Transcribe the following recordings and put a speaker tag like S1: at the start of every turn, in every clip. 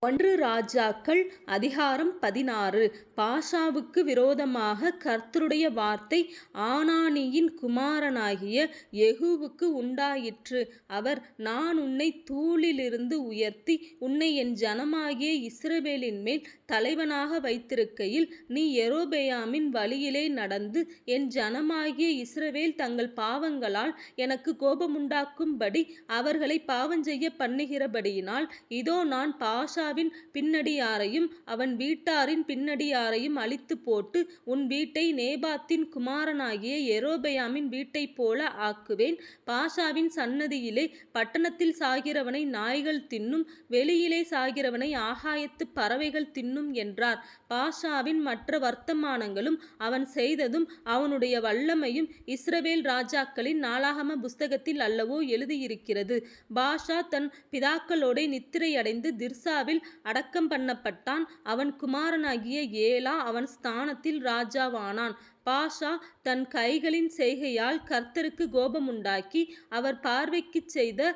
S1: ஒன்று ராஜாக்கள் அதிகாரம் 16. பாஷாவுக்கு விரோதமாக கர்த்தருடைய வார்த்தை ஆனானியின் குமாரனாகிய யெகூவுக்கு உண்டாயிற்று. அவர், நான் உன்னை தூளிலிருந்து உயர்த்தி உன்னை என் ஜனமாகிய இஸ்ரவேலின் மேல் தலைவனாக வைத்திருக்கையில் நீ யெரொபெயாமின் வழியிலே நடந்து என் ஜனமாகிய இஸ்ரவேல் தங்கள் பாவங்களால் எனக்கு கோபமுண்டாக்கும்படி அவர்களை பாவஞ்செய்ய பண்ணுகிறபடியினால் இதோ நான் பாஷாவின் பின்னடியாரையும் அவன் வீட்டாரின் பின்னடியாரையும் அழித்து போட்டு உன் வீட்டை நேபாத்தின் குமாரனாகிய யெரொபெயாமின் வீட்டைப் போல ஆக்குவேன். பாஷாவின் சன்னதியிலே பட்டணத்தில் சாகிறவனை நாய்கள் தின்னும், வெளியிலே சாகிறவனை ஆகாயத்து பறவைகள் தின்னும் என்றார். பாஷாவின் மற்ற வர்த்தமானங்களும் அவன் செய்ததும் அவனுடைய வல்லமையும் இஸ்ரவேல் ராஜாக்களின் நாளாகம புஸ்தகத்தில் அல்லவோ எழுதியிருக்கிறது. பாஷா தன் பிதாக்களோடே நித்திரையடைந்து திர்சாவில் அடக்கம் பண்ணப்பட்டான். அவன் குமாரனாகிய ஏலா அவன் ஸ்தானத்தில் ராஜாவானான். பாஷா தன் கைகளின் செய்கையால் கர்த்தருக்கு கோபமுண்டாக்கி அவர் பார்வைக்குச் செய்த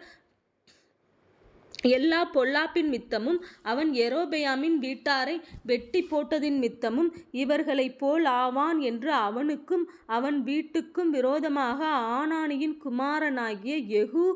S1: எல்லா பொல்லாப்பின் மித்தமும் அவன் யெரொபெயாமின் வீட்டாரை வெட்டி போட்டதின் மித்தமும் இவர்களைப் போல் ஆவான் என்று அவனுக்கும் அவன் வீட்டுக்கும் விரோதமாக ஆனானியின் குமாரனாகிய யெகூ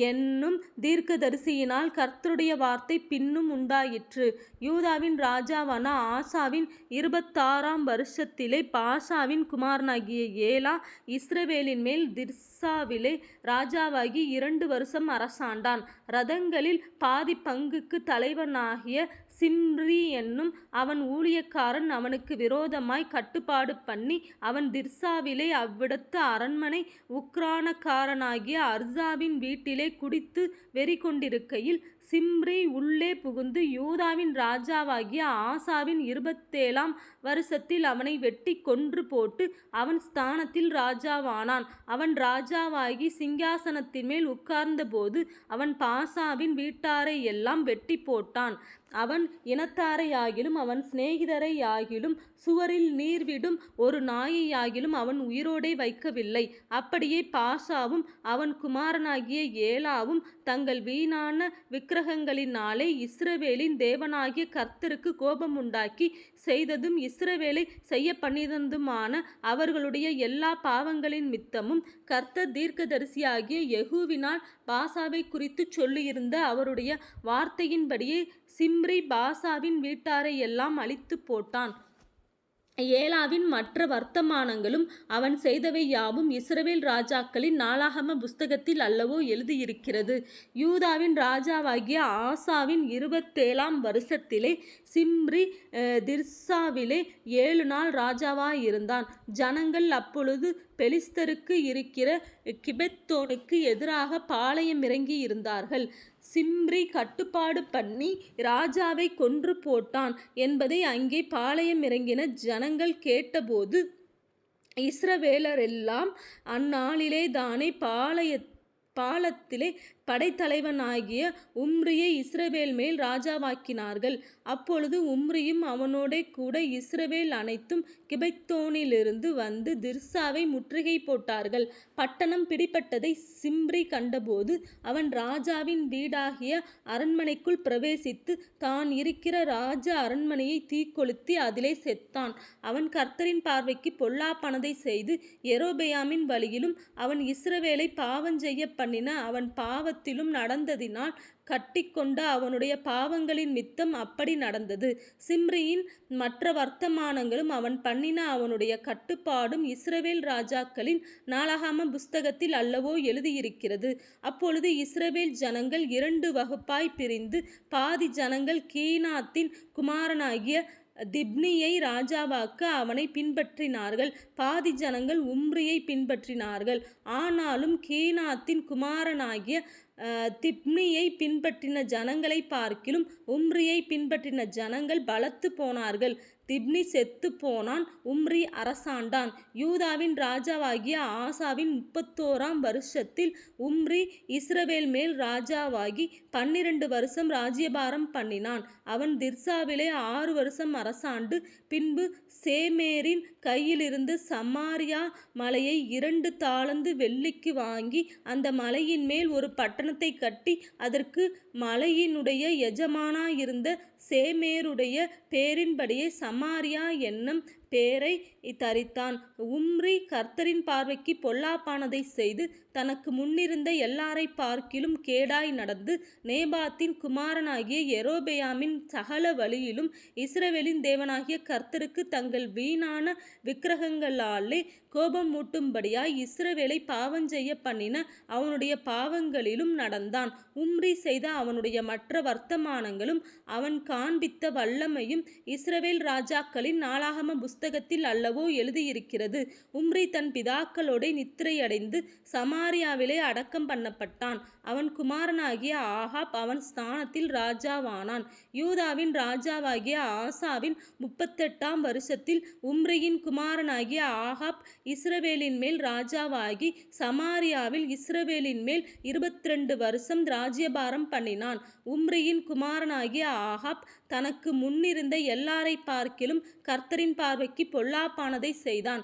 S1: என்னும் தீர்க்கதரிசியினால் கர்த்தருடைய வார்த்தை பின்னும் உண்டாயிற்று. யூதாவின் ராஜாவான ஆசாவின் 26ஆம் வருஷத்திலே பாஷாவின் குமாரனாகிய ஏலா இஸ்ரவேலின் மேல் திர்சாவிலே ராஜாவாகி 2 வருஷம் அரசாண்டான். ரதங்களில் பாதி பங்குக்கு தலைவனாகிய சிம்ரி என்னும் அவன் ஊழியக்காரன் அவனுக்கு விரோதமாய் கட்டுப்பாடு பண்ணி அவன் திர்சாவிலே அவ்விடத்து அரண்மனை உக்கிரானக்காரனாகிய அர்சாவின் வீட்டிலே குடித்து வெறி கொண்டிருக்கையில் சிம்ரி உள்ளே புகுந்து யூதாவின் ராஜாவாகிய ஆசாவின் 27ஆம் வருஷத்தில் அவனை வெட்டி கொன்று போட்டு அவன் ஸ்தானத்தில் ராஜாவானான். அவன் ராஜாவாகி சிங்காசனத்தின் மேல் உட்கார்ந்தபோது அவன் பாஷாவின் வீட்டாரை எல்லாம் வெட்டி போட்டான். அவன் இனத்தாரையாகிலும் அவன் சிநேகிதரையாகிலும் சுவரில் நீர்விடும் ஒரு நாயையாகிலும் அவன் உயிரோடே வைக்கவில்லை. அப்படியே பாஷாவும் அவன் குமாரனாகிய ஏலாவும் தங்கள் வீணான விக்கிரகங்களினாலே இஸ்ரவேலின் தேவனாகிய கர்த்தருக்கு கோபமுண்டாக்கி செய்ததும் இஸ்ரவேலை செய்ய பண்ணினதுமான அவர்களுடைய எல்லா பாவங்களின் மித்தமும் கர்த்தர் தீர்க்கதரிசியாகிய யெகூவினால் பாஷாவை குறித்து சொல்லியிருந்த அவருடைய வார்த்தையின்படியே சிம்ரி பாஷாவின் வீட்டாரை எல்லாம் அழித்து போட்டான். ஏலாவின் மற்ற வர்த்தமானங்களும் அவன் செய்தவை யாவும் இஸ்ரவேல் ராஜாக்களின் நாளாகம புஸ்தகத்தில் அல்லவோ எழுதியிருக்கிறது. யூதாவின் ராஜாவாகிய ஆசாவின் 27ஆம் வருஷத்திலே சிம்ரி திர்சாவிலே 7 நாள் ராஜாவாயிருந்தான். ஜனங்கள் அப்பொழுது பெலிஸ்தருக்கு இருக்கிற கிபெத்தோனுக்கு எதிராக பாளையம் இறங்கி இருந்தார்கள். சிம்ரி கட்டுப்பாடு பண்ணி ராஜாவை கொன்று போட்டான் என்பதை அங்கே பாளையம் இறங்கின ஜனங்கள் கேட்டபோது இஸ்ரவேலரெல்லாம் அந்நாளிலே தானே பாளத்திலே படைத்தலைவனாகிய உம்ரியை இஸ்ரவேல் மேல் ராஜாவாக்கினார்கள். அப்பொழுது உம்ரியும் அவனோடே கூட இஸ்ரவேல் அனைத்தும் கிபெத்தோனிலிருந்து வந்து திர்சாவை முற்றுகை போட்டார்கள். பட்டணம் பிடிப்பட்டதை சிம்ரி கண்டபோது அவன் ராஜாவின் வீடாகிய அரண்மனைக்குள் பிரவேசித்து தான் இருக்கிற ராஜ அரண்மனையை தீக்கொளுத்தி அதிலே செத்தான். அவன் கர்த்தரின் பார்வைக்கு பொல்லாப்பானதை செய்து யெரொபெயாமின் வழியிலும் அவன் இஸ்ரவேலை பாவஞ்செய்ய பண்ணின அவன் பாவத்திலும் நடந்ததினால் கட்டிக்கொண்ட அவனுடைய பாவங்களின் மித்தம் அப்படி நடந்தது. சிம்ரியின் மற்ற வர்த்தமானங்களும் அவன் பண்ணின அவனுடைய கட்டுப்பாடும் இஸ்ரவேல் ராஜாக்களின் நாளாகம புஸ்தகத்தில் அல்லவோ எழுதியிருக்கிறது. அப்பொழுது இஸ்ரவேல் ஜனங்கள் 2 வகுப்பாய் பிரிந்து பாதி ஜனங்கள் கீனாத்தின் குமாரனாகிய திப்னியை ராஜாவாக்க அவனை பின்பற்றினார்கள். பாதி ஜனங்கள் உம்ரியை பின்பற்றினார்கள். ஆனாலும் கீனாத்தின் குமாரனாகிய திப்னியை பின்பற்றின ஜனங்களை பார்க்கிலும் உம்ரியை பின்பற்றின ஜனங்கள் பலத்து போனார்கள். திப்னி செத்து போனான். உம்ரி அரசாண்டான். யூதாவின் ராஜாவாகிய ஆசாவின் 31ஆம் வருஷத்தில் உம்ரி இஸ்ரவேல் மேல் ராஜாவாகி 12 வருஷம் ராஜ்யபாரம் பண்ணினான். அவன் திர்சாவிலே 6 வருஷம் அரசாண்டு பின்பு சேமேரின் கையிலிருந்து சமாரியா மலையை 2 தாலந்து வெள்ளிக்கு வாங்கி அந்த மலையின் மேல் ஒரு பட்டணத்தை கட்டி அதற்கு மலையினுடைய எஜமானாயிருந்த சேமேருடைய பேரின்படியே சமாரியா என்னும் பேரை தரித்தான். உம்ரி கர்த்தரின் பார்வைக்கு பொல்லாப்பானதை செய்து தனக்கு முன்னிருந்த எல்லாரை பார்க்கிலும் கேடாய் நடந்து நேபாத்தின் குமாரனாகிய யெரொபெயாமின் சகல வழியிலும் இஸ்ரவேலின் தேவனாகிய கர்த்தருக்கு தங்கள் வீணான விக்கிரகங்களாலே கோபம் மூட்டும்படியாய் இஸ்ரவேலை பாவஞ்செய்ய பண்ணின அவனுடைய பாவங்களிலும் நடந்தான். உம்ரி செய்த அவனுடைய மற்ற வர்த்தமானங்களும் அவன் காண்பித்த வல்லமையும் இஸ்ரவேல் ராஜாக்களின் நாளாகம புஸ்தகத்தில் அல்லவோ எழுதியிருக்கிறது. உம்ரி தன் பிதாக்களோட நித்திரையடைந்து சமாரியாவிலே அடக்கம் பண்ணப்பட்டான். அவன் குமாரனாகிய ஆகாப் அவன் ஸ்தானத்தில் ராஜாவானான். யூதாவின் ராஜாவாகிய ஆசாவின் 38ஆம் வருஷத்தில் உம்ரியின் குமாரனாகிய ஆகாப் இஸ்ரவேலின் மேல் ராஜாவாகி சமாரியாவில் இஸ்ரவேலின் மேல் 22 வருஷம் ராஜ்யபாரம் பண்ணினான். உம்ரியின் குமாரனாகிய ஆகாப் தனக்கு முன்னிருந்த எல்லாரை பார்க்கிலும் கர்த்தரின் பார்வைக்கு பொல்லாப்பானதை செய்தான்.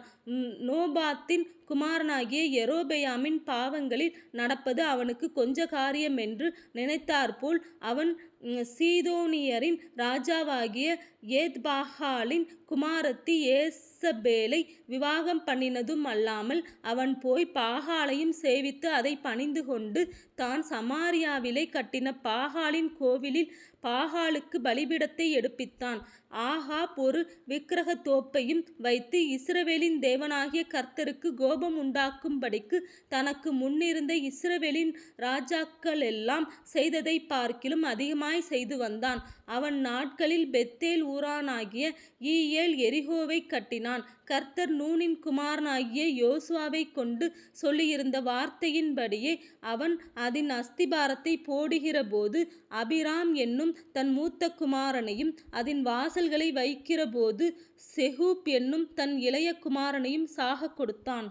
S1: நோபாத்தின் குமாரனாகிய யெரொபெயாமின் பாவங்களில் நடப்பது அவனுக்கு கொஞ்ச காரியம் என்று நினைத்தாற்போல் அவன் சீதோனியரின் ராஜாவாகிய ஏத்பாகாலின் குமாரத்தி ஏசபேலை விவாகம் பண்ணினதும் அல்லாமல் அவன் போய் பாகாலையும் சேவித்து அதை பணிந்து கொண்டு தான் சமாரியாவிலே கட்டின பாகாலின் கோவிலில் பாகாலுக்கு பலிபீடத்தை எடுப்பித்தான். ஆகாப் ஒரு விக்கிரக தோப்பையும் வைத்து இஸ்ரவேலின் தேவனாகிய கர்த்தருக்கு கோபம் உண்டாக்கும்படிக்கு தனக்கு முன்னிருந்த இஸ்ரவேலின் ராஜாக்களெல்லாம் செய்ததை பார்க்கிலும் அதிகமாய் செய்து வந்தான். அவன் நாட்களில் பெத்தேல் ஊரானாகிய ஈயேல் எரிகோவை கட்டினான். கர்த்தர் நூனின் குமாரனாகிய யோசுவாவை கொண்டு சொல்லியிருந்த வார்த்தையின்படியே அவன் அதன் அஸ்திபாரத்தை போடுகிற போது அபிராம் என்னும் தன் மூத்த குமாரனையும் அதன் வாசல்களை வைக்கிற போது செகூப் என்னும் தன் இளைய குமாரனையும் சாக கொடுத்தான்.